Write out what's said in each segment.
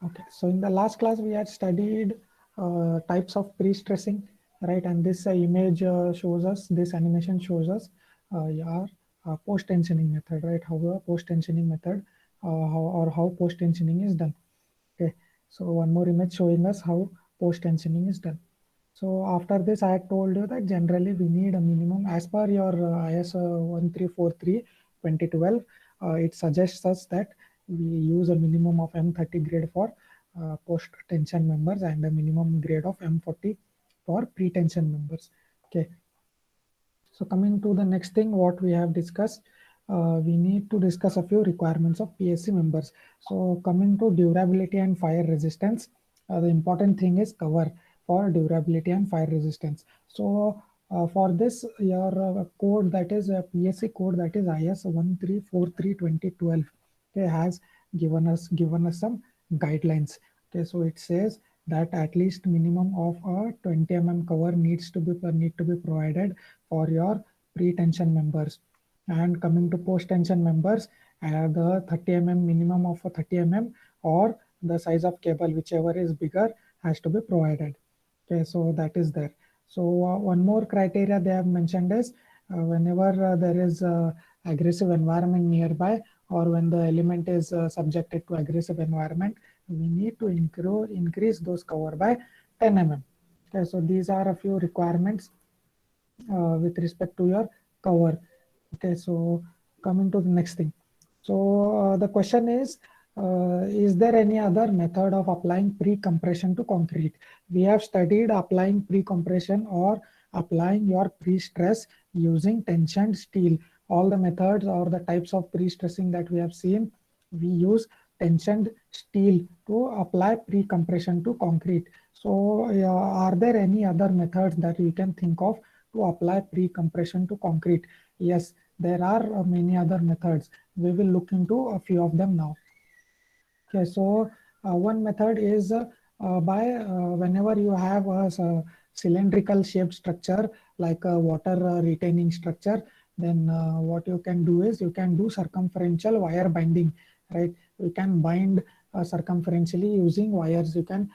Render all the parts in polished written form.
Okay, so in the last class we had studied types of pre-stressing, right? And this image shows us, this animation shows us your post-tensioning method, right? How a post-tensioning method, how post-tensioning is done. Okay, so one more image showing us how post-tensioning is done. So after this, I had told you that generally we need a minimum as per your ISO 1343/2012. It suggests us that we use a minimum of M30 grade for post-tension members and a minimum grade of M40 for pre-tension members. Okay. So coming to the next thing, what we have discussed, we need to discuss a few requirements of PSC members. So coming to durability and fire resistance, the important thing is cover for durability and fire resistance. So for this, your code, that is a PSC code, that is IS 1343/2012, okay, has given us some guidelines. Okay, so it says that at least minimum of a 20 cover need to be provided for your pre-tension members. And coming to post-tension members, the 30 minimum of a 30 or the size of cable, whichever is bigger, has to be provided. Okay, so that is there. So one more criteria they have mentioned is whenever there is aggressive environment nearby, or when the element is subjected to aggressive environment, we need to increase those cover by 10 Okay, so these are a few requirements with respect to your cover. Okay, so coming to the next thing. So the question is there any other method of applying pre-compression to concrete? We have studied applying pre-compression or applying your pre-stress using tensioned steel. All the methods or the types of pre-stressing that we have seen, we use tensioned steel to apply pre-compression to concrete. So are there any other methods that you can think of to apply pre-compression to concrete? Yes, there are many other methods. We will look into a few of them now. Okay, so one method is by whenever you have a cylindrical shaped structure like a water retaining structure, then what you can do is you can do circumferential wire binding, right? You can bind circumferentially using wires. You can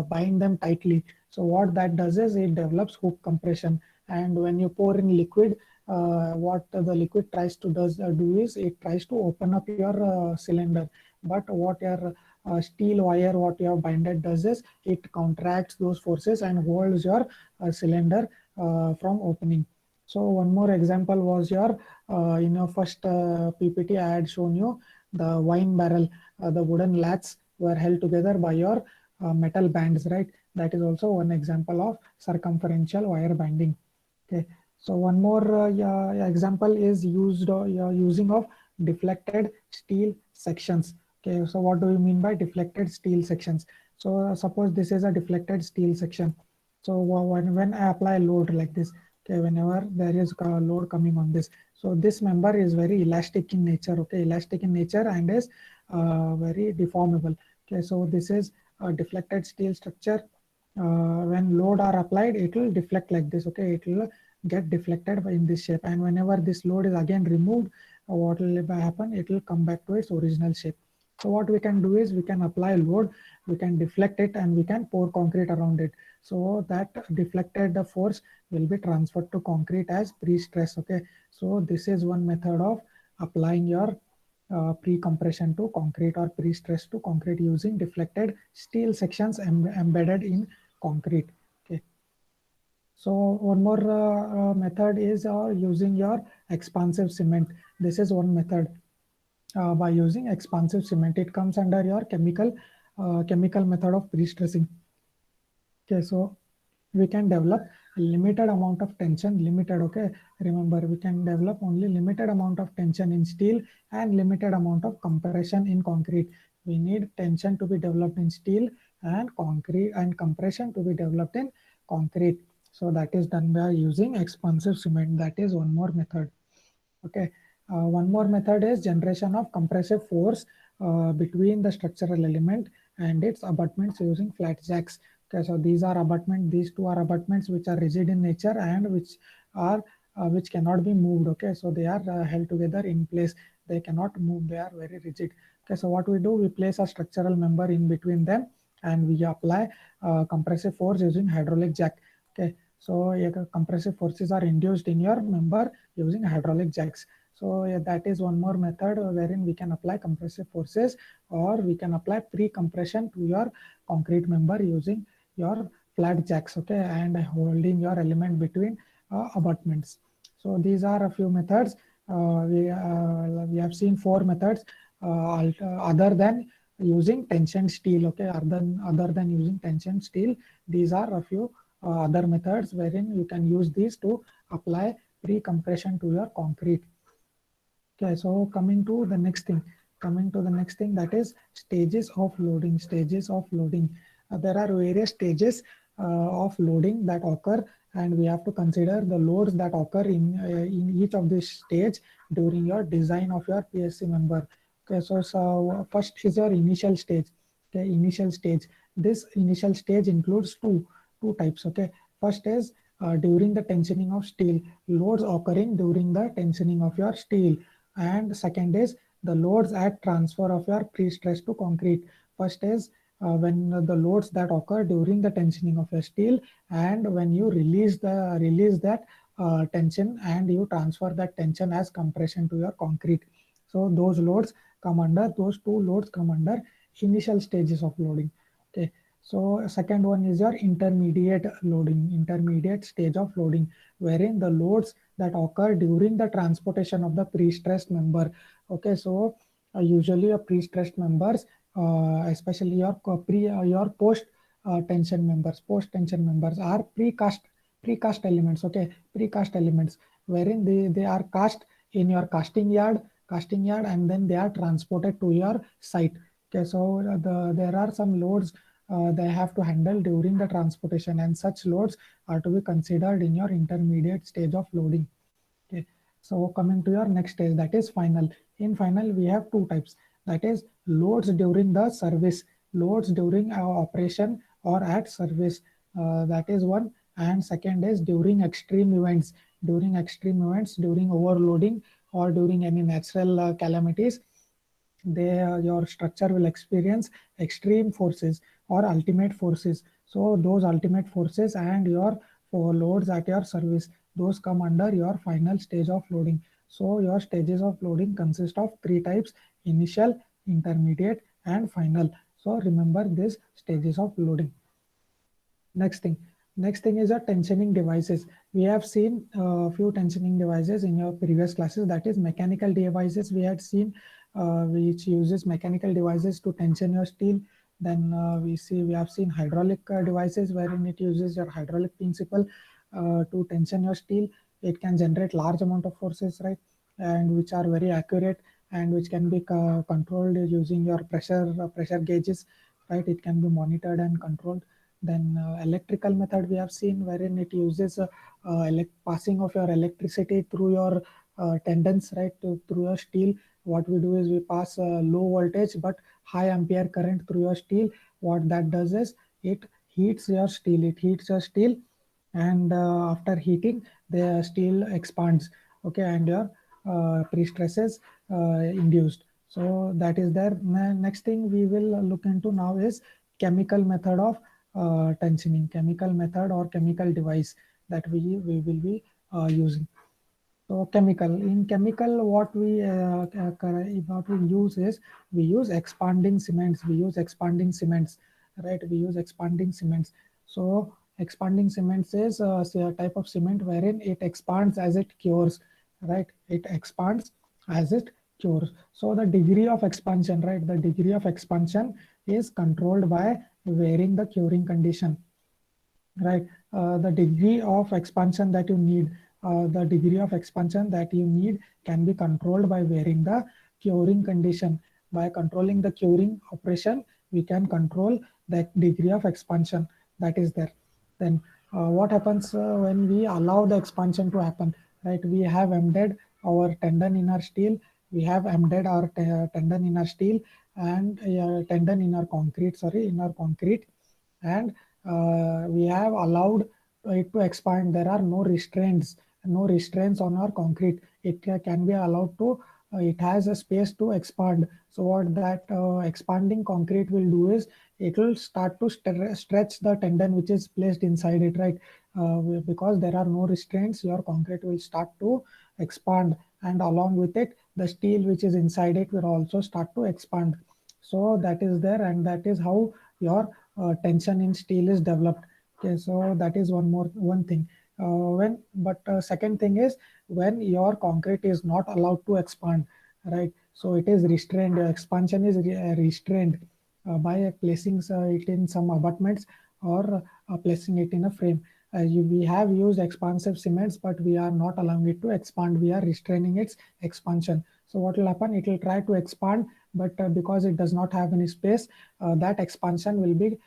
bind them tightly. So what that does is it develops hook compression. And when you pour in liquid, what the liquid tries to do is it tries to open up your cylinder. But what your steel wire, what you have binded does is it contracts those forces and holds your cylinder from opening. So one more example was your in your first PPT I had shown you the wine barrel. The wooden lats were held together by your metal bands, right? That is also one example of circumferential wire binding. Okay, so one more yeah, example is using of deflected steel sections. Okay, so what do we mean by deflected steel sections? So suppose this is a deflected steel section. So when I apply load like this, okay, whenever there is a load coming on this, so this member is very elastic in nature. Okay, elastic in nature and is very deformable. Okay, so this is a deflected steel structure. When load are applied, it will deflect like this. Okay, it will get deflected in this shape, and whenever this load is again removed, what will happen? It will come back to its original shape. So what we can do is we can apply load, we can deflect it, and we can pour concrete around it. So that deflected force will be transferred to concrete as pre-stress. Okay, so this is one method of applying your pre-compression to concrete or pre-stress to concrete using deflected steel sections embedded in concrete. Okay. So one more method is using your expansive cement. This is one method. By using expansive cement, it comes under your chemical method of pre-stressing. Okay, so we can develop a limited amount of tension, limited, okay. Remember, we can develop only limited amount of tension in steel and limited amount of compression in concrete. We need tension to be developed in steel and concrete, and compression to be developed in concrete. So that is done by using expansive cement. That is one more method. Okay. One more method is generation of compressive force between the structural element and its abutments using flat jacks. Okay, so these are abutment. These two are abutments which are rigid in nature and which cannot be moved. Okay, so they are held together in place. They cannot move. They are very rigid. Okay, so what we do, we place a structural member in between them and we apply compressive force using hydraulic jack. Okay, so compressive forces are induced in your member using hydraulic jacks. So that is one more method wherein we can apply compressive forces, or we can apply pre-compression to your concrete member using your flat jacks, okay, and holding your element between abutments. So these are a few methods. We have seen 4 methods other than using tension steel, okay, other than using tension steel. These are a few other methods wherein you can use these to apply pre-compression to your concrete. Okay, so coming to the next thing, that is stages of loading. Stages of loading. There are various stages of loading that occur, and we have to consider the loads that occur in each of this stage during your design of your PSC member. Okay, so first is your initial stage. Okay, initial stage. This initial stage includes two types. Okay, first is during the tensioning of steel, loads occurring during the tensioning of your steel, and second is the loads at transfer of your pre-stress to concrete. First is when the loads that occur during the tensioning of your steel, and when you release that tension and you transfer that tension as compression to your concrete. So those two loads come under initial stages of loading. Okay, so second one is your intermediate stage of loading, wherein the loads that occur during the transportation of the pre-stressed member. Okay, so usually a pre-stressed members, especially your post tension members are precast elements. Okay, precast elements wherein they are cast in your casting yard, and then they are transported to your site. Okay, so there are some loads they have to handle during the transportation, and such loads are to be considered in your intermediate stage of loading. Okay, so coming to your next stage, that is final. In final, we have two types. That is loads during the service, loads during our operation or at service. That is one. And second is during extreme events, during overloading or during any natural calamities. Your structure will experience extreme forces or ultimate forces. So those ultimate forces and your loads at your service, those come under your final stage of loading. So your stages of loading consist of 3 types: initial, intermediate, and final. So remember these stages of loading. Next thing. Next thing is your tensioning devices. We have seen a few tensioning devices in your previous classes. That is mechanical devices we had seen, which uses mechanical devices to tension your steel. Then we have seen hydraulic devices wherein it uses your hydraulic principle to tension your steel. It can generate large amount of forces, right? And which are very accurate and which can be controlled using your pressure gauges, right? It can be monitored and controlled. Then electrical method we have seen wherein it uses passing of your electricity through your tendons, right, through your steel. What we do is we pass low voltage but high ampere current through your steel. What that does is it heats your steel. And after heating, the steel expands. Okay, and your pre-stresses induced. So that is there. Next thing we will look into now is chemical method of tensioning, chemical method or chemical device that we will be using. So in chemical, what we use is we use expanding cements. Right? We use expanding cements. So expanding cements is say a type of cement wherein it expands as it cures. Right? It expands as it cures. So the degree of expansion, right? The degree of expansion is controlled by varying the curing condition, right? The degree of expansion that you need, can be controlled by varying the curing condition. By controlling the curing operation, we can control the degree of expansion that is there. Then what happens when we allow the expansion to happen, right? We have embedded our tendon in our steel, tendon in our steel and tendon in our concrete, and we have allowed it to expand. There are no restraints on our concrete. It can be allowed to it has a space to expand. So what that expanding concrete will do is it will start to stretch the tendon which is placed inside it, right? Because there are no restraints, your concrete will start to expand, and along with it, the steel which is inside it will also start to expand. So that is there, and that is how your tension in steel is developed. Okay, so that is one thing. When but Second thing is when your concrete is not allowed to expand, right? So it is restrained. Expansion is restrained by placing it in some abutments or placing it in a frame. We have used expansive cements, but we are not allowing it to expand. We are restraining its expansion. So what will happen? It will try to expand, but because it does not have any space, that expansion will be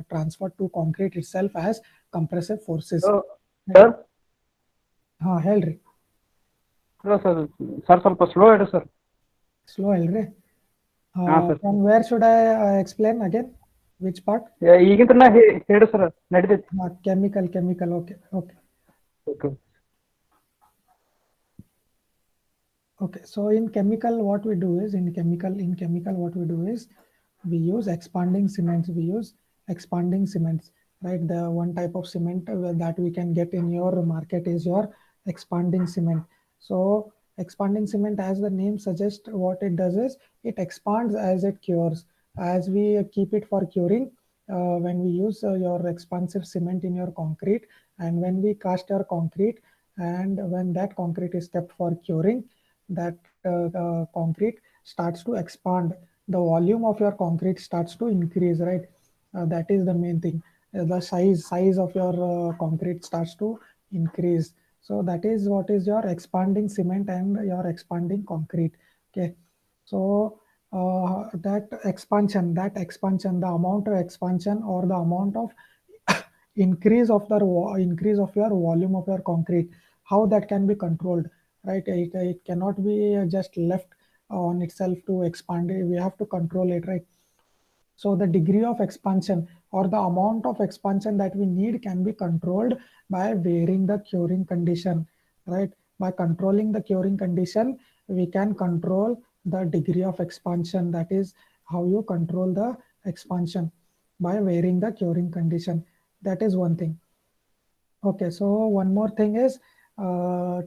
transferred to concrete itself as compressive forces. Sir ಹಾ ಹೇಳ್ರಿ. Sir sir ಸ್ವಲ್ಪ slow ಇಡು sir. Slow ಹೇಳ್ರಿ. ಹಾಂ sir. From where should I explain again? Which part? ಈಗಿಂತ ಹೇಳಿ sir ನಡೀತೈತಿ. Chemical. Okay. Okay, so in chemical, what we do is what we do is we use expanding cements. Right? The one type of cement that we can get in your market is your expanding cement. So expanding cement, as the name suggests, what it does is it expands as it cures. As we keep it for curing, when we use your expansive cement in your concrete, and when we cast your concrete, and when that concrete is kept for curing, that concrete starts to expand. The volume of your concrete starts to increase, right? That is the main thing. The size of your concrete starts to increase. So that is what is your expanding cement and your expanding concrete. Okay, so that expansion, the amount of expansion or the amount of increase of your volume of your concrete, how that can be controlled, right? It cannot be just left on itself to expand. We have to control it, right? So the degree of expansion or the amount of expansion that we need can be controlled by varying the curing condition, right? By controlling the curing condition, we can control the degree of expansion. That is how you control the expansion, by varying the curing condition. That is one thing. Okay, so one more thing is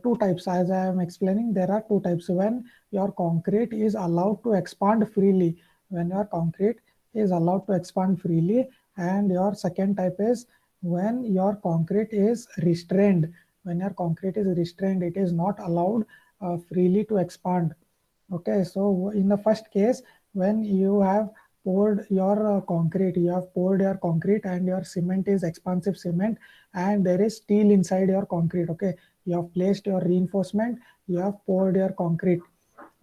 two types. As I am explaining, there are two types. When your concrete is allowed to expand freely, when your concrete is allowed to expand freely, and your second type is when your concrete is restrained. When your concrete is restrained, it is not allowed freely to expand. Okay, so in the first case, when you have poured your concrete, you have poured your concrete and your cement is expansive cement, and there is steel inside your concrete. Okay, you have placed your reinforcement, you have poured your concrete.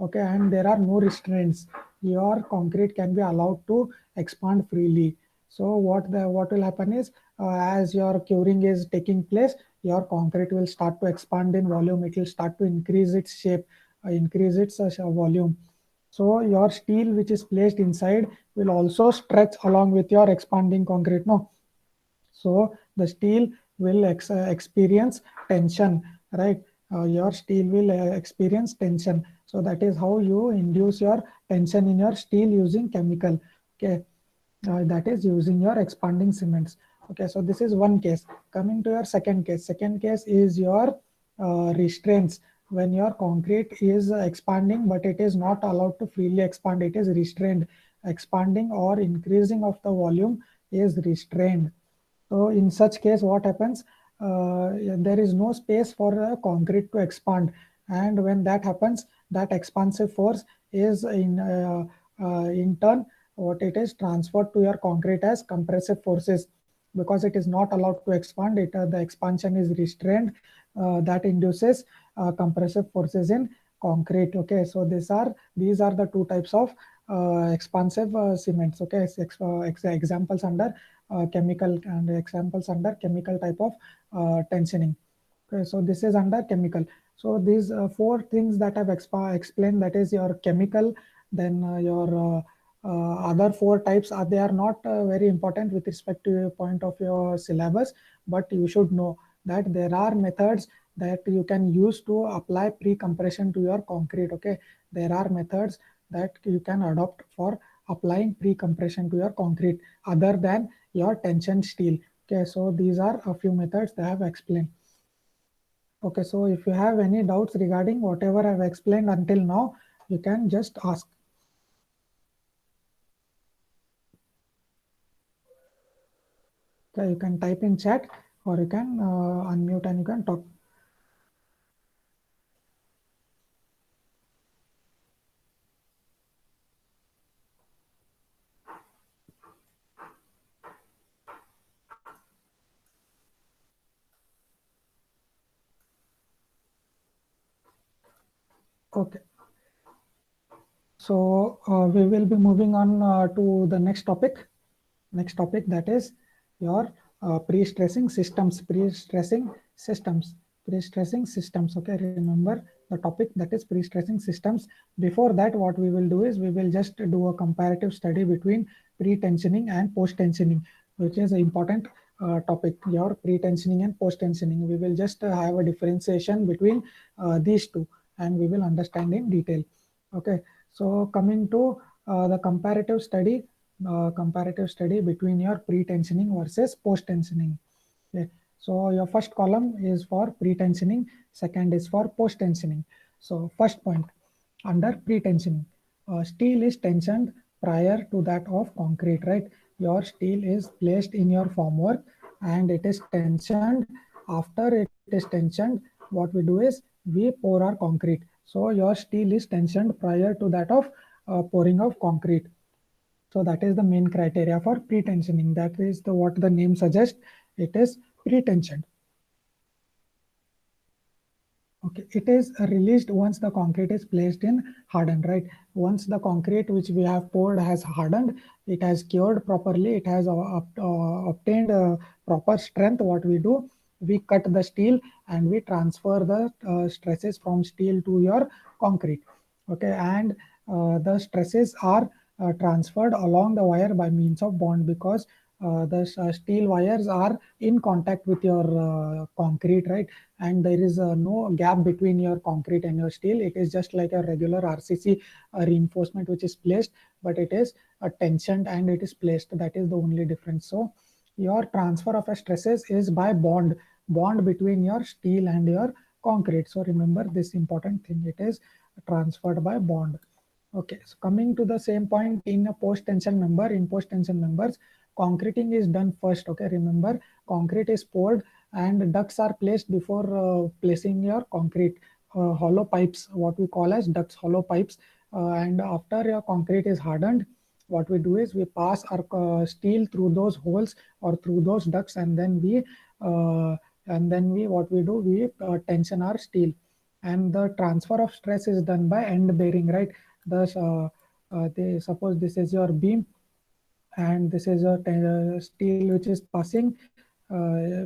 Okay, and there are no restraints. Your concrete can be allowed to expand freely. So what will happen is, as your curing is taking place, your concrete will start to expand in volume. It will start to increase its shape, increase its volume. So your steel which is placed inside will also stretch along with your expanding concrete. No, so the steel will experience tension, right? Your steel will experience tension. So that is how you induce your tension in your steel using chemical. Okay, that is using your expanding cements. Okay, so this is one case. Coming to your second case. Second case is your restraints. When your concrete is expanding, but it is not allowed to freely expand, it is restrained. Expanding or increasing of the volume is restrained. So in such case, what happens? There is no space for concrete to expand, and when that happens, that expansive force is in turn what it is transferred to your concrete as compressive forces, because it is not allowed to expand. The expansion is restrained. That induces compressive forces in concrete. Okay, so these are the two types of expansive cements. Okay, examples under chemical and examples under chemical type of tensioning. Okay, so this is under chemical. So these four things that I've explained, that is your chemical, then your other four types are, they are not very important with respect to your point of your syllabus, but you should know that there are methods that you can use to apply pre-compression to your concrete. Okay, there are methods that you can adopt for applying pre-compression to your concrete other than your tension steel. Okay, so these are a few methods that I have explained. Okay, so if you have any doubts regarding whatever I've explained until now, you can just ask. Okay, you can type in chat or you can unmute and you can talk. Okay. So we will be moving on to the next topic. Next topic, that is your pre-stressing systems. Pre-stressing systems. Pre-stressing systems. Okay, remember the topic, that is pre-stressing systems. Before that, what we will do is we will just do a comparative study between pre-tensioning and post-tensioning, which is an important topic. Your pre-tensioning and post-tensioning. We will just have a differentiation between these two, and we will understand in detail. Okay, so coming to the comparative study between your pre-tensioning versus post-tensioning. Okay. So your first column is for pre-tensioning, second is for post-tensioning. So first point, under pre-tensioning, steel is tensioned prior to that of concrete, right? Your steel is placed in your formwork and it is tensioned. After it is tensioned, what we do is we pour our concrete. So your steel is tensioned prior to that of pouring of concrete. So that is the main criteria for pre-tensioning. That is what the name suggests. It is pre-tensioned. Okay, it is released once the concrete is placed in hardened, right? Once the concrete which we have poured has hardened, it has cured properly, it has obtained proper strength. What we do, we cut the steel and we transfer the stresses from steel to your concrete. Okay, and the stresses are transferred along the wire by means of bond, because the steel wires are in contact with your concrete, right? And there is no gap between your concrete and your steel. It is just like a regular RCC reinforcement which is placed, but it is tensioned and it is placed. That is the only difference. So your transfer of stresses is by bond between your steel and your concrete. So remember this important thing, it is transferred by bond. Okay, so coming to the same point in a post-tension member, in post-tension members, concreting is done first. Okay, remember, concrete is poured and ducts are placed before placing your concrete. Hollow pipes, what we call as ducts, hollow pipes. And after your concrete is hardened, what we do is we pass our steel through those holes or through those ducts, and then we what we do, we tension our steel. And the transfer of stress is done by end bearing, right? Thus, they suppose this is your beam and this is a steel which is passing,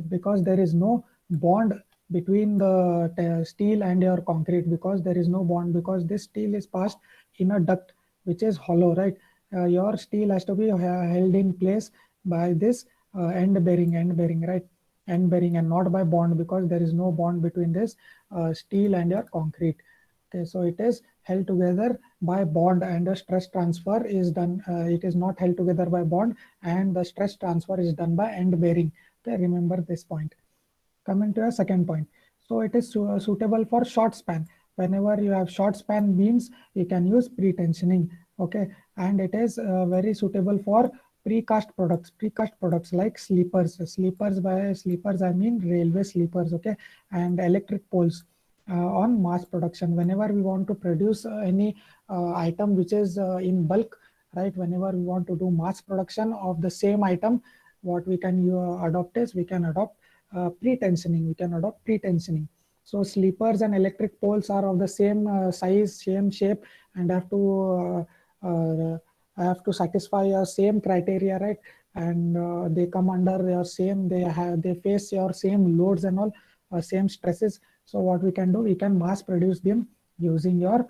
because there is no bond between the steel and your concrete, because there is no bond, because this steel is passed in a duct which is hollow, right? Your steel has to be held in place by this end bearing, right? End bearing, and not by bond, because there is no bond between this steel and your concrete. Okay, so it is held together by bond, and the stress transfer is done. It is not held together by bond, and the stress transfer is done by end bearing. Okay, remember this point. Coming to a second point. So it is suitable for short span. Whenever you have short span beams, you can use pre-tensioning. Okay, and it is very suitable for precast products. Precast products like sleepers. By sleepers I mean railway sleepers. Okay, and electric poles. On mass production, whenever we want to produce any item which is in bulk, right? Whenever we want to do mass production of the same item, what we can adopt is we can adopt pre-tensioning. We can adopt pre-tensioning. So sleepers and electric poles are of the same size, same shape, and have to satisfy your same criteria, right? And they come under your same, they face your same loads and all, same stresses. So what we can do, we can mass produce them using your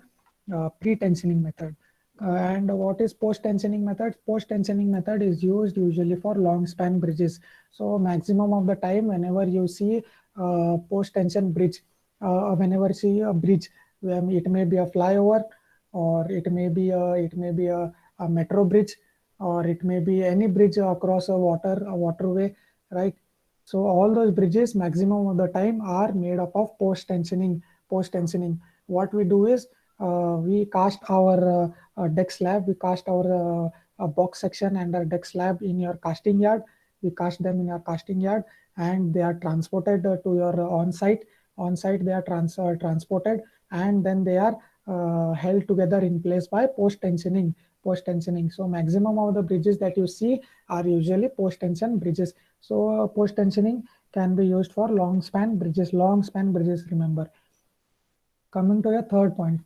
pre-tensioning method. And what is post-tensioning method? Post-tensioning method is used usually for long span bridges. So maximum of the time, whenever you see post tension bridge. Whenever see a bridge, it may be a flyover, or it may be a metro bridge, or it may be any bridge across a waterway, right? So all those bridges maximum of the time are made up of post tensioning. What we do is, we cast our deck slab, we cast our box section and our deck slab in your casting yard. We cast them in your casting yard, and they are transported to your on site they are transported, and then they are held together in place by post tensioning. So maximum of the bridges that you see are usually post tension bridges. So post tensioning can be used for long span bridges, remember. Coming to your third point.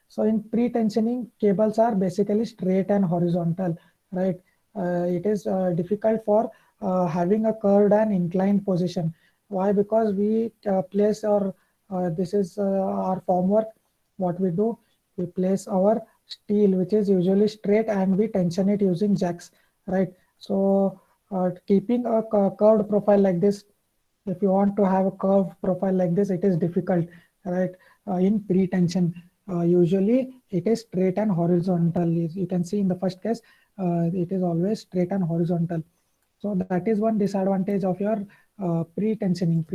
So in pre-tensioning, cables are basically straight and horizontal, right? It is difficult for having a curved and inclined position. Why? Because we place our this is our formwork. What we do, we place our steel, which is usually straight, and we tension it using jacks, right? So keeping a curved profile like this, if you want to have a curved profile like this, it is difficult, right? In pre-tension, usually it is straight and horizontal. You can see in the first case, it is always straight and horizontal. So that is one disadvantage of your pre-tensioning,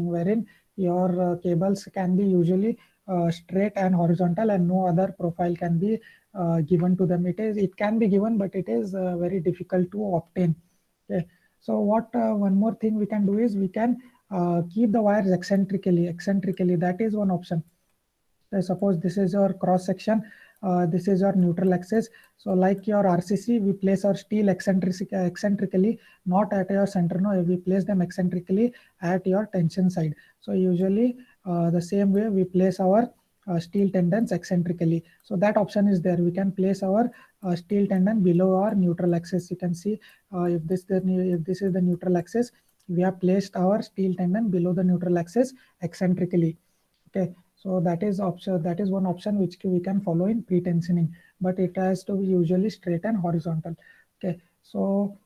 wherein your cables can be usually straight and horizontal, and no other profile can be given to them. It can be given, but it is very difficult to obtain. Okay. So what one more thing we can do is, we can keep the wires eccentrically. That is one option. Suppose this is your cross section, this is your neutral axis. So like your RCC, we place our steel eccentrically, not at your center. No, we place them eccentrically at your tension side. So usually the same way we place our steel tendons eccentrically. So that option is there. We can place our steel tendon below our neutral axis. You can see, if this is the neutral axis, we have placed our steel tendon below the neutral axis eccentrically. Okay, so that is option. That is one option which we can follow in pre-tensioning, but it has to be usually straight and horizontal. Okay, so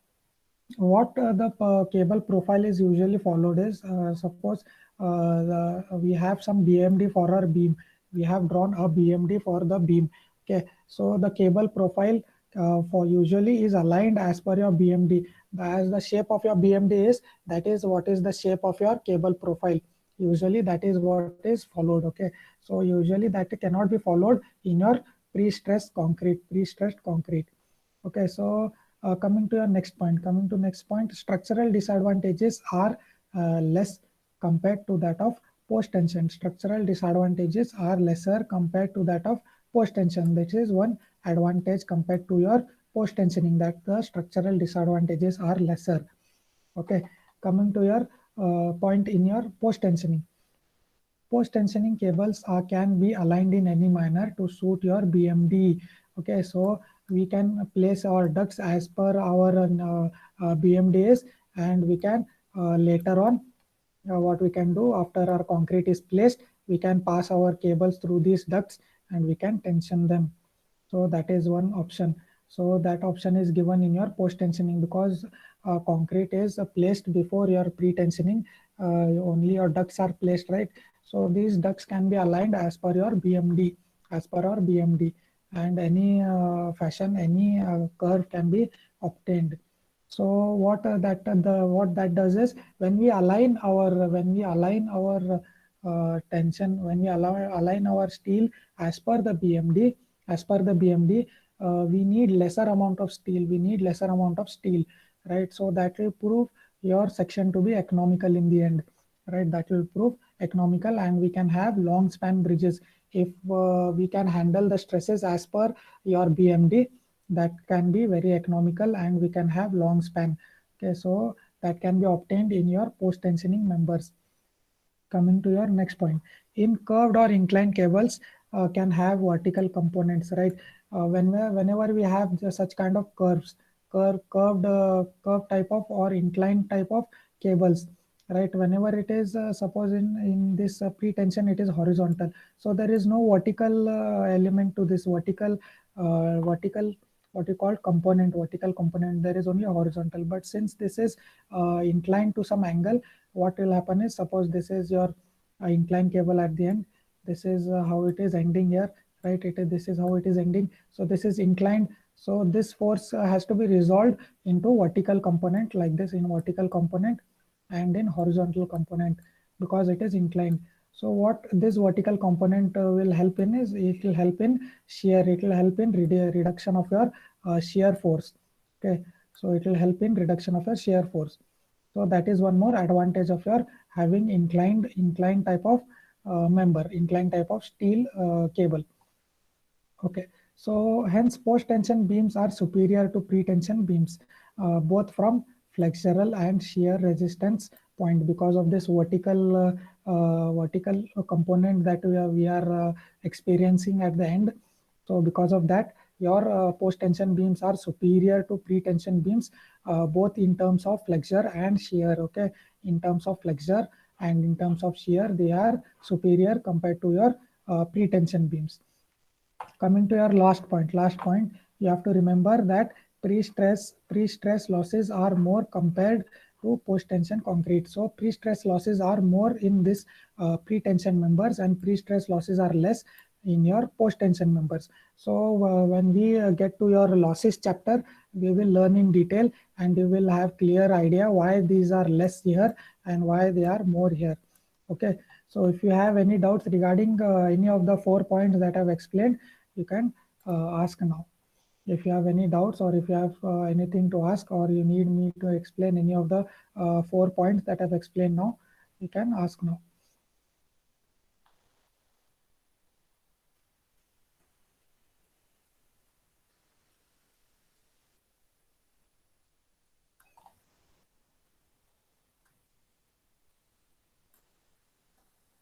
what the cable profile is usually followed is, suppose we have some BMD for our beam. We have drawn a BMD for the beam. Okay, so the cable profile for usually is aligned as per your BMD. As the shape of your BMD is, that is what is the shape of your cable profile. Usually that is what is followed. Okay, so usually that cannot be followed in your pre-stressed concrete. Okay, so coming to next point, structural disadvantages are less compared to that of post tension. Structural disadvantages are lesser compared to that of post tension. This is one advantage compared to your post tensioning, that the structural disadvantages are lesser. Okay, coming to your point in your post tensioning. Post tensioning cables can be aligned in any manner to suit your BMD. Okay, so we can place our ducts as per our BMDs, and we can later on, what we can do after our concrete is placed, we can pass our cables through these ducts, and we can tension them. So that is one option. So that option is given in your post tensioning, because concrete is placed before your pre tensioning. Only your ducts are placed, right? So these ducts can be aligned as per your BMD, as per our BMD, and any fashion, any curve can be obtained. So what that does is, when we align our steel as per the BMD, we need lesser amount of steel, right? So that will prove your section to be economical in the end, right? That will prove economical, and we can have long span bridges. If we can handle the stresses as per your BMD, that can be very economical, and we can have long span. Okay, so that can be obtained in your post tensioning members. Coming to your next point, in curved or inclined cables can have vertical components, right? Whenever we have such kind of curved type of or inclined type of cables, right? Whenever it is suppose in this pre-tension, it is horizontal, so there is no vertical element to this vertical what you call component, vertical component, there is only a horizontal. But since this is inclined to some angle, what will happen is, suppose this is your inclined cable at the end, this is how it is ending here, right? This is how it is ending. So this is inclined. So this force has to be resolved into vertical component like this, in vertical component and in horizontal component, because it is inclined. So what this vertical component will help in is, it will help in shear, it will help in reduction of your shear force. Okay, so it will help in reduction of your shear force. So that is one more advantage of your having inclined type of member, inclined type of steel cable. Okay, so hence post-tension beams are superior to pre-tension beams, both from flexural and shear resistance point, because of this vertical component that we are experiencing at the end. So because of that, your post-tension beams are superior to pre-tension beams, both in terms of flexure and shear. Okay, in terms of flexure and in terms of shear, they are superior compared to your pre-tension beams. Coming to your last point, you have to remember that pre-stress losses are more compared to post-tension concrete. So pre-stress losses are more in this pre-tension members, and pre-stress losses are less in your post-tension members. So when we get to your losses chapter, we will learn in detail, and you will have clear idea why these are less here and why they are more here. Okay, so if you have any doubts regarding any of the 4 points that I've explained, you can ask now. If you have any doubts, or if you have anything to ask, or you need me to explain any of the 4 points that I've explained now, you can ask now.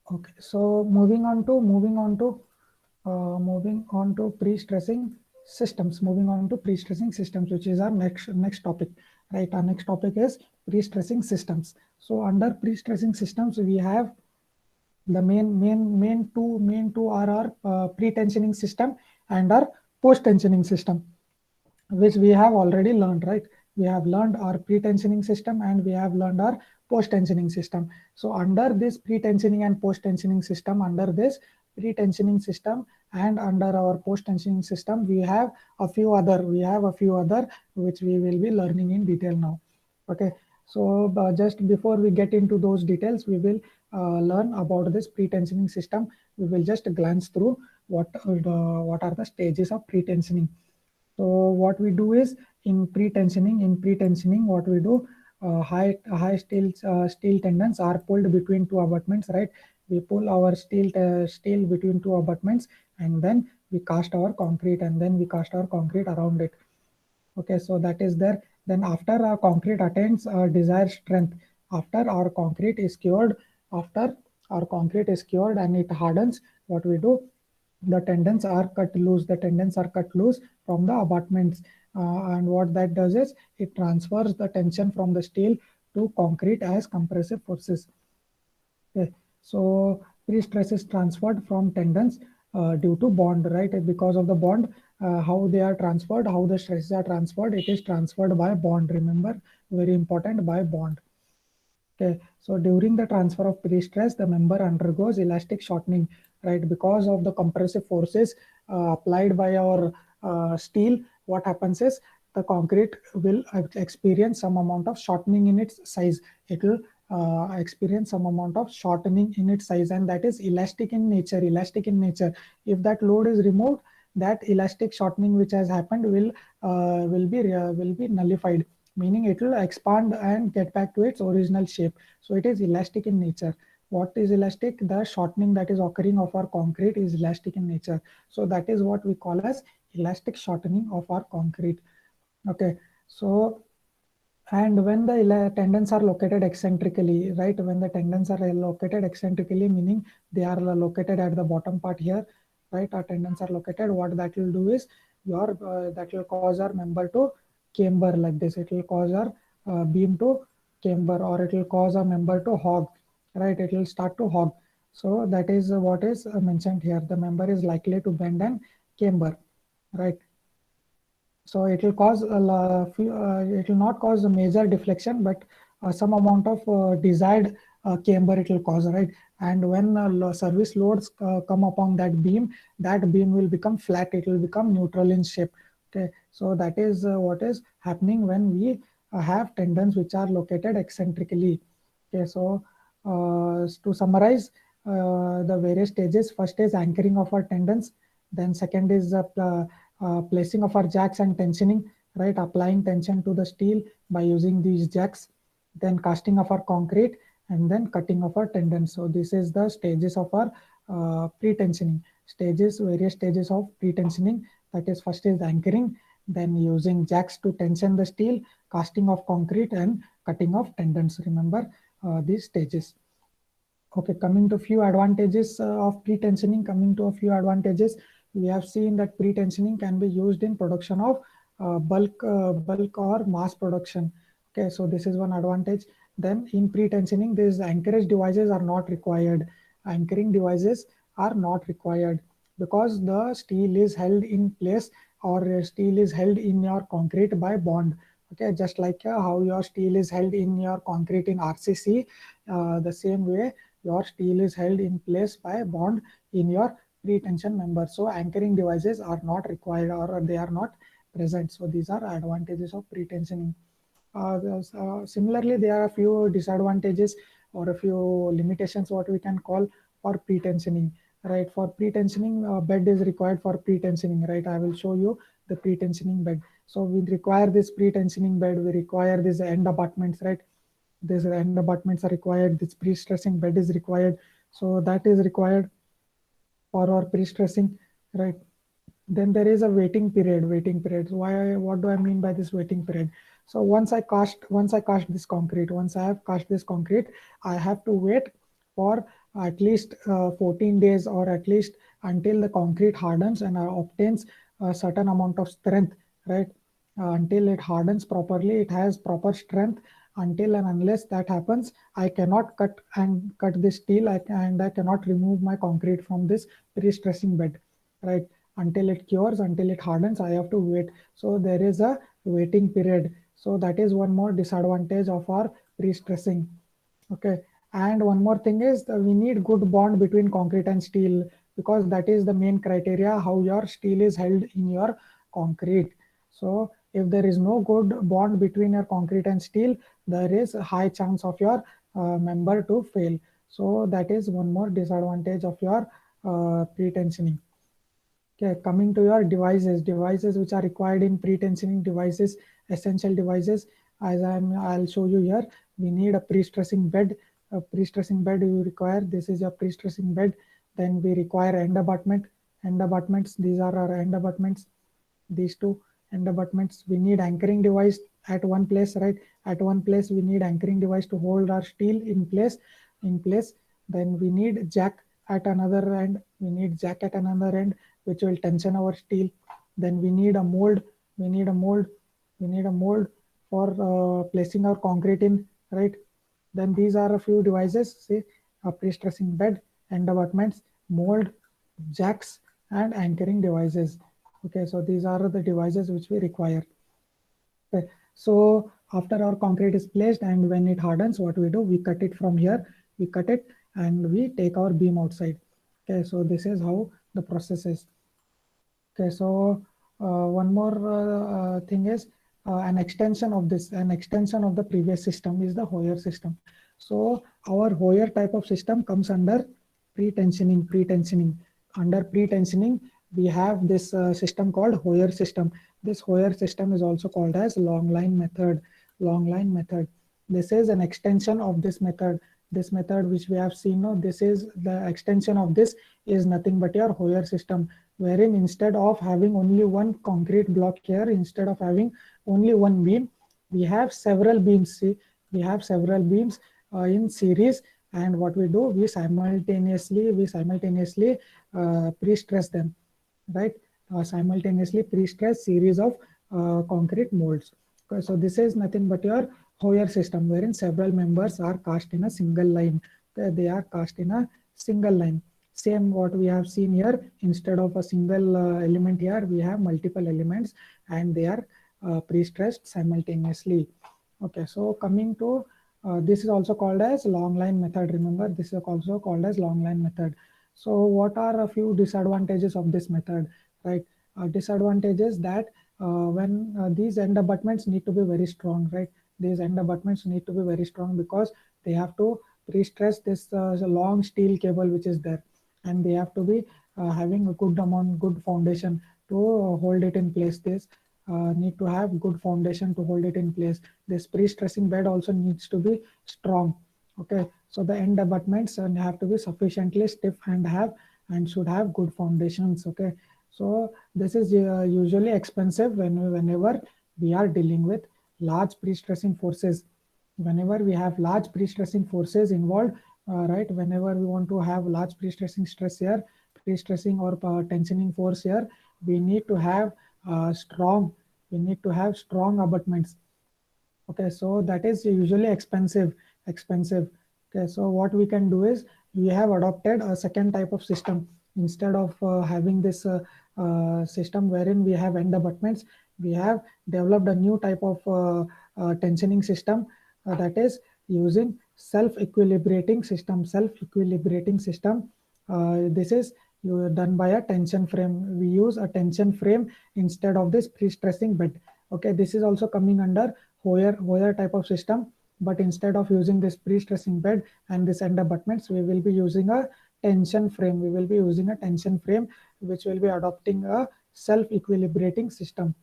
Okay, so moving on to pre-stressing systems. Moving on to pre-stressing systems, which is our next topic. Right, our next topic is pre-stressing systems. So under pre-stressing systems, we have the main two are our pre-tensioning system and our post-tensioning system, which we have already learned, right? We have learned our pre-tensioning system and we have learned our post-tensioning system. So under this pre-tensioning and post-tensioning system, under this pre-tensioning system and under our post-tensioning system, we have a few other, which we will be learning in detail now. Okay, so just before we get into those details, we will learn about this pre-tensioning system. We will just glance through what are the stages of pre-tensioning. So what we do is, in pre-tensioning, what we do, high steel tendons are pulled between two abutments, right? We pull our steel between two abutments, and then we cast our concrete, around it. Okay, so that is there. Then after our concrete attains desired strength, after our concrete is cured, after our concrete is cured and it hardens, what we do, the tendons are cut loose. From the abutments, and what that does is, it transfers the tension from the steel to concrete as compressive forces. Okay. So pre-stress is transferred from tendons due to bond, right? Because of the bond, how they are transferred, how the stresses are transferred, it is transferred by bond. Remember, very important, by bond. Okay, so during the transfer of pre-stress, the member undergoes elastic shortening, right? Because of the compressive forces applied by our steel, what happens is, the concrete will experience some amount of shortening in its size. It will experience some amount of shortening in its size, and that is elastic in nature. If that load is removed, that elastic shortening which has happened will be nullified, meaning it will expand and get back to its original shape. So it is elastic in nature. What is elastic? The shortening that is occurring of our concrete is elastic in nature. So that is what we call as elastic shortening of our concrete. Okay, so, and when the tendons are located eccentrically, right? When the tendons are located eccentrically, meaning they are located at the bottom part here, right? Our tendons are located. What that will do is, that will cause our member to camber like this. It will cause our beam to camber, or it will cause our member to hog, right? It will start to hog. So that is what is mentioned here. The member is likely to bend and camber, right? So it will cause it will not cause a major deflection, but some amount of desired camber it will cause, right? And when service loads come upon that beam will become flat. It will become neutral in shape. Okay, so that is what is happening when we have tendons which are located eccentrically. Okay, so to summarize the various stages, first is anchoring of our tendons, then second is placing of our jacks and tensioning, right? Applying tension to the steel by using these jacks, then casting of our concrete, and then cutting of our tendons. So this is the stages of our pre-tensioning stages, various stages of pre-tensioning. That is, first is anchoring, then using jacks to tension the steel, casting of concrete, and cutting of tendons. Remember these stages. Okay, coming to few advantages of pre-tensioning, we have seen that pre-tensioning can be used in production of bulk or mass production. Okay, so this is one advantage. Then in pre-tensioning, these anchorage devices are not required. Anchoring devices are not required because the steel is held in place, or steel is held in your concrete by bond. Okay, just like how your steel is held in your concrete in RCC, the same way your steel is held in place by a bond in your pre-tension member. So anchoring devices are not required, or they are not present. So these are advantages of pre-tensioning. Similarly, there are a few disadvantages or a few limitations, what we can call, for pre-tensioning. Right, for pre-tensioning, bed is required for pre-tensioning. Right, I will show you the pre-tensioning bed. So we require this pre-tensioning bed. We require these end abutments. Right, these end abutments are required. This pre-stressing bed is required. So that is required for our pre-stressing, right? Then there is a waiting period. Why? What do I mean by this waiting period? So once I cast this concrete, once I have cast this concrete, I have to wait for at least 14 days, or at least until the concrete hardens and obtains a certain amount of strength, right? Until it hardens properly, it has proper strength. Until and unless that happens, I cannot cut this steel, and I cannot remove my concrete from this pre-stressing bed, right? Until it cures, until it hardens, I have to wait. So there is a waiting period. So that is one more disadvantage of our pre-stressing. Okay, and one more thing is that we need good bond between concrete and steel, because that is the main criteria how your steel is held in your concrete. So if there is no good bond between your concrete and steel, there is a high chance of your member to fail. So that is one more disadvantage of your pre-tensioning. Okay, coming to your devices which are required in pre-tensioning devices, essential devices, as I'll show you here. We need a pre-stressing bed. A pre-stressing bed you require. This is your pre-stressing bed. Then we require end abutment. End abutments. These are our end abutments. These two end abutments. We need anchoring device at one place, right? At one place we need anchoring device to hold our steel in place. Then we need jack at another end. Which will tension our steel. Then we need a mold. We need a mold for placing our concrete in, right? Then these are a few devices. See, a pre-stressing bed, end abutments, mold, jacks, and anchoring devices. Okay, so these are the devices which we require. Okay. So after our concrete is placed and when it hardens, what we do, we cut it from here. We cut it and we take our beam outside. Okay, so this is how the process is. Okay, so one more thing is an extension of the previous system is the Hoyer system. So our Hoyer type of system comes under pre-tensioning. Under pre-tensioning, we have this system called Hoyer system. This Hoyer system is also called as long line method. This is an extension of this method. This method which we have seen now, this is the extension of this is nothing but your Hoyer system, wherein instead of having only one concrete block here, instead of having only one beam, we have several beams. See, we have several beams in series, and what we do, we simultaneously pre-stress them, right? Simultaneously pre-stress series of concrete molds. Okay, so this is nothing but your Hoyer system, wherein several members are cast in a single line. Okay, they are cast in a single line. same what we have seen here. Instead of a single element here, we have multiple elements and they are pre-stressed simultaneously. Okay, so coming to this is also called as long line method. Remember, this is also called as long line method. So what are a few disadvantages of this method, right? Disadvantages that when these end abutments need to be very strong, right? These end abutments need to be very strong because they have to pre-stress this long steel cable which is there, and they have to be having a good foundation to hold it in place. This need to have good foundation to hold it in place. This pre-stressing bed also needs to be strong. Okay, so the end abutments have to be sufficiently stiff and should have good foundations. Okay, so this is usually expensive whenever we are dealing with large pre-stressing forces. Whenever we have large pre-stressing forces involved, right? Whenever we want to have large pre-stressing stress here, pre-stressing or tensioning force here, we need to have strong. We need to have strong abutments. Okay, so that is usually expensive. Okay, so what we can do is we have adopted a second type of system. Instead of having this system wherein we have end abutments, we have developed a new type of tensioning system that is using self-equilibrating system. Self-equilibrating system. This is done by a tension frame. We use a tension frame instead of this pre-stressing bed. Okay, this is also coming under Hoyer type of system, but instead of using this pre-stressing bed and this end abutments, we will be using a tension frame. We will be using a tension frame which will be adopting a self-equilibrating system.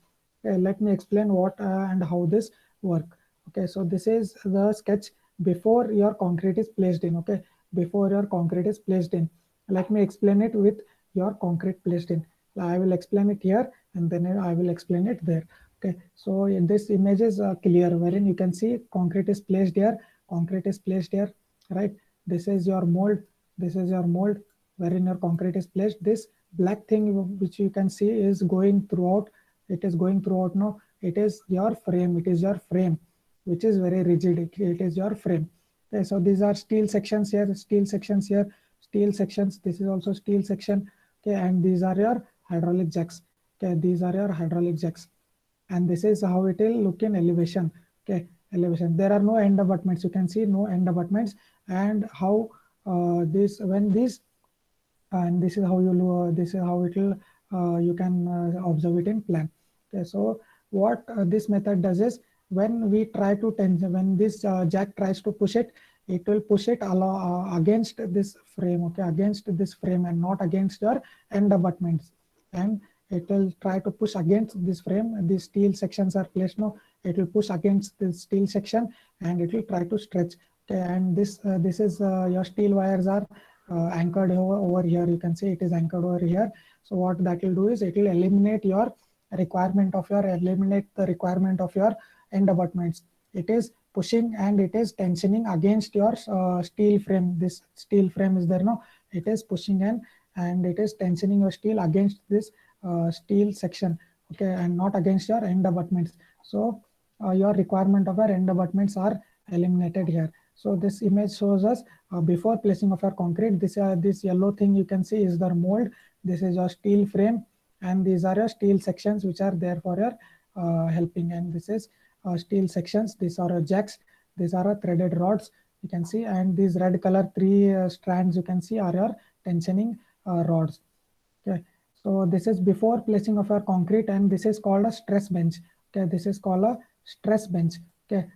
Okay, let me explain what and how this work. Okay, so this is the sketch before your concrete is placed in. Okay, before your concrete is placed in. Let me explain it with your concrete placed in. I will explain it here and then I will explain it there. Okay, so in this image is clear, wherein you can see concrete is placed here, concrete is placed here, right? This is your mold, this is your mold, wherein your concrete is placed. This black thing which you can see is going throughout, it is going throughout now. It is your frame, it is your frame, which is very rigid, it is your frame. Okay, so these are steel sections here, steel sections here, steel sections, this is also steel section. Okay, and these are your hydraulic jacks. Okay, these are your hydraulic jacks, and this is how it will look in elevation. Okay, elevation, there are no end abutments, you can see no end abutments. And how this when this and this is how you this is how it will you can observe it in plan. Okay, so what this method does is when we try to tension, when this jack tries to push it, it will push it against this frame. Okay, against this frame and not against your end abutments. And it will try to push against this frame. These steel sections are placed now, it will push against the steel section and it will try to stretch. Okay, and this is your steel wires are anchored over here. You can see it is anchored over here. So what that will do is it will eliminate the requirement of your end abutments. It is pushing and it is tensioning against your steel frame. This steel frame is there now, it is pushing and it is tensioning your steel against this steel section. Okay, and not against your end abutments. So your requirement of your end abutments are eliminated here. So this image shows us before placing of our concrete. This yellow thing you can see is the mold. This is your steel frame, and these are your steel sections which are there for your helping. And this is steel sections. These are jacks. These are threaded rods. You can see, and these red color three strands you can see are your tensioning rods. Okay, so this is before placing of our concrete, and this is called a stress bench. Okay, this is called a stress bench. Okay,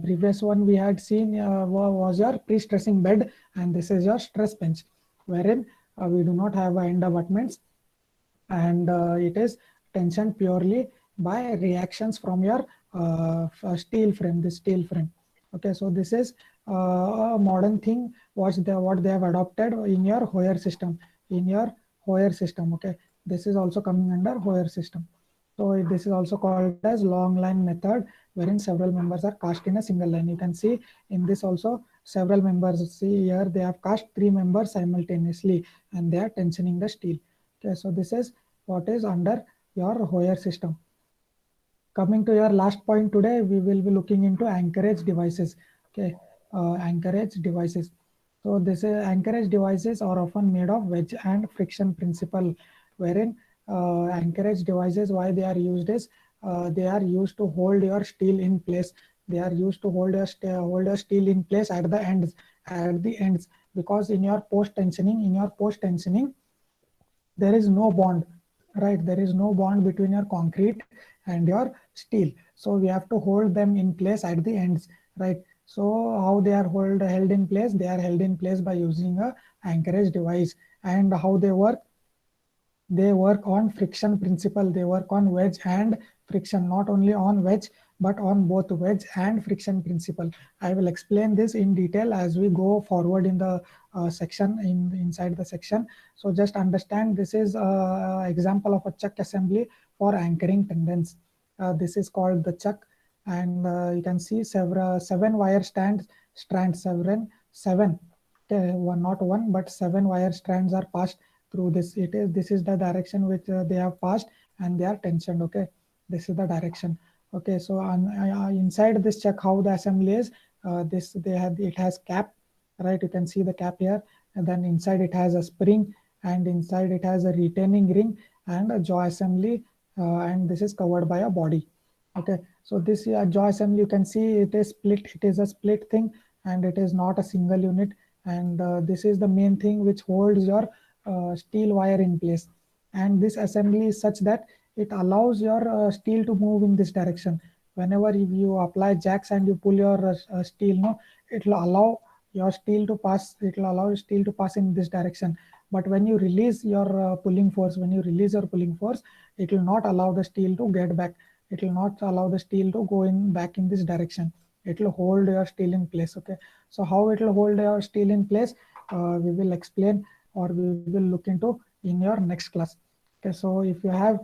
previous one we had seen was your pre-stressing bed, and this is your stress bench, wherein we do not have end abutments, and it is tensioned purely by reactions from your steel frame, the steel frame. Okay, so this is a modern thing what they have adopted in your Hoyer system, Okay, this is also coming under Hoyer system. So this is also called as long line method, wherein several members are cast in a single line. You can see in this also several members. See here they have cast 3 members simultaneously and they are tensioning the steel. Okay, so this is what is under your Hoyer system. Coming to your last point today, we will be looking into anchorage devices. Okay, anchorage devices. So this anchorage devices are often made of wedge and friction principle, wherein anchorage devices, why they are used is they are used to hold your steel in place. They are used to hold your steel in place at the ends, because in your post tensioning, there is no bond, right? There is no bond between your concrete and your steel, so we have to hold them in place at the ends, right? So how they are held in place? They are held in place by using a anchorage device. And how they work? They work on friction principle. They work on wedge and friction, not only on wedge but on both wedge and friction principle. I will explain this in detail as we go forward in the section, inside the section. So just understand, this is example of a chuck assembly for anchoring tendons. This is called the chuck. And you can see seven wire strands, seven, okay, not one but seven wire strands are passed through this. This is the direction which they have passed, and they are tensioned. Okay, this is the direction. Okay, so inside this chuck, how the assembly is, this they have, it has cap, right? You can see the cap here. And then inside it has a spring, and inside it has a retaining ring and a jaw assembly, and this is covered by a body. Okay, so this jaw assembly, you can see it is split. It is a split thing, and it is not a single unit. And this is the main thing which holds your steel wire in place. And this assembly is such that it allows your steel to move in this direction. Whenever you apply jacks and you pull your steel, no, it will allow your steel to pass. It will allow steel to pass in this direction. But when you release your pulling force, it will not allow the steel to get back. It will not allow the steel to go in back in this direction. It will hold your steel in place. Okay, so how it will hold your steel in place, we will explain, or we will look into in your next class. Okay, so if you have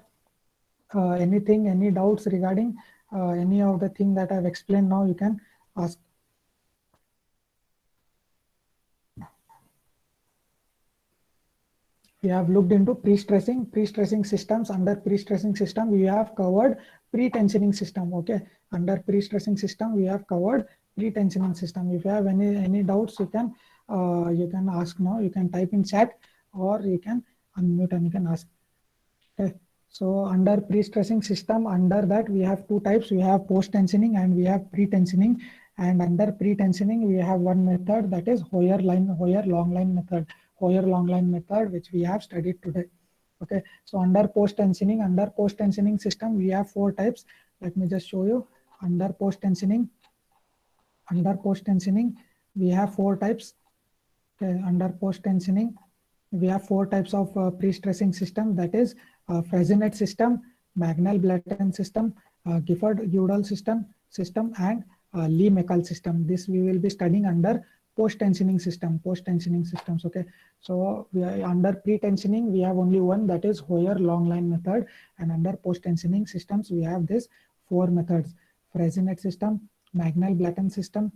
any doubts regarding any of the thing that I've explained now, you can ask. We have looked into pre-stressing systems. Under pre-stressing system, we have covered pre-tensioning system. Okay, under pre-stressing system, we have covered pre-tensioning system. If you have any doubts, you can ask now. You can type in chat, or you can unmute and you can ask. Okay. So under pre-stressing system, under that we have two types. We have post-tensioning and we have pre-tensioning. And under pre-tensioning, we have one method, that is Hoyer long line method, which we have studied today. Okay. So under post-tensioning system, we have four types. Let me just show you. Under post-tensioning, we have four types. Okay. Under post-tensioning, we have four types of pre-stressing system, that is Freyssinet system, Magnell-Blatten system, Gifford-Udall system, and Lee-Meckel system. This we will be studying under post-tensioning systems. Okay, so under pre-tensioning, we have only one, that is Hoyer long line method, and under post-tensioning systems, we have this four methods: Freyssinet system, Magnell-Blatten system,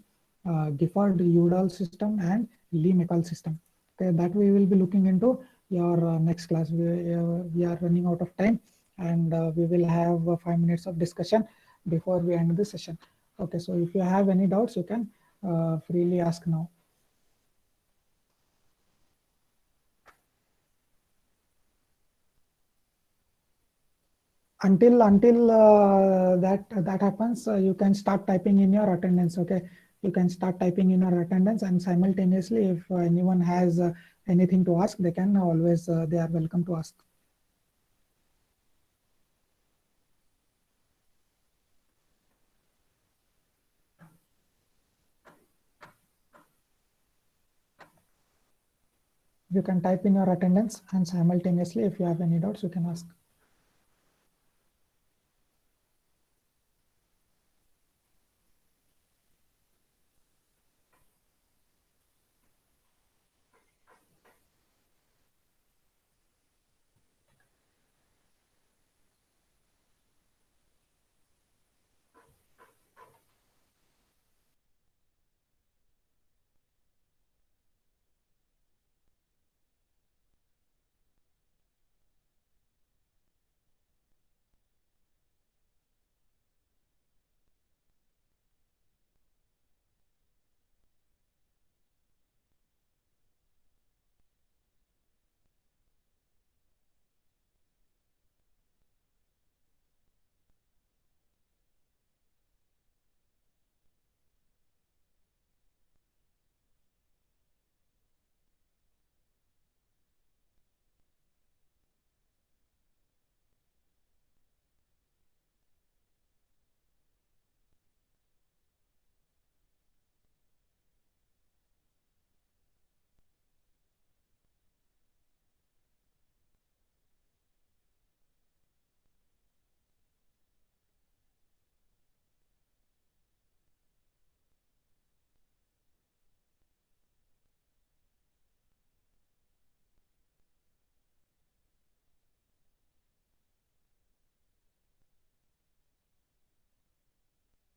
Gifford-Udall system, and Lee-Meckel system. Okay, that we will be looking into your next class. We are running out of time, and we will have 5 minutes of discussion before we end the session. Okay, so if you have any doubts, you can freely ask now. Until that happens, you can start typing in your attendance. Okay, you can start typing in your attendance, and simultaneously, if anyone has anything to ask, they can always they are welcome to ask. You can type in your attendance, and simultaneously, if you have any doubts, you can ask.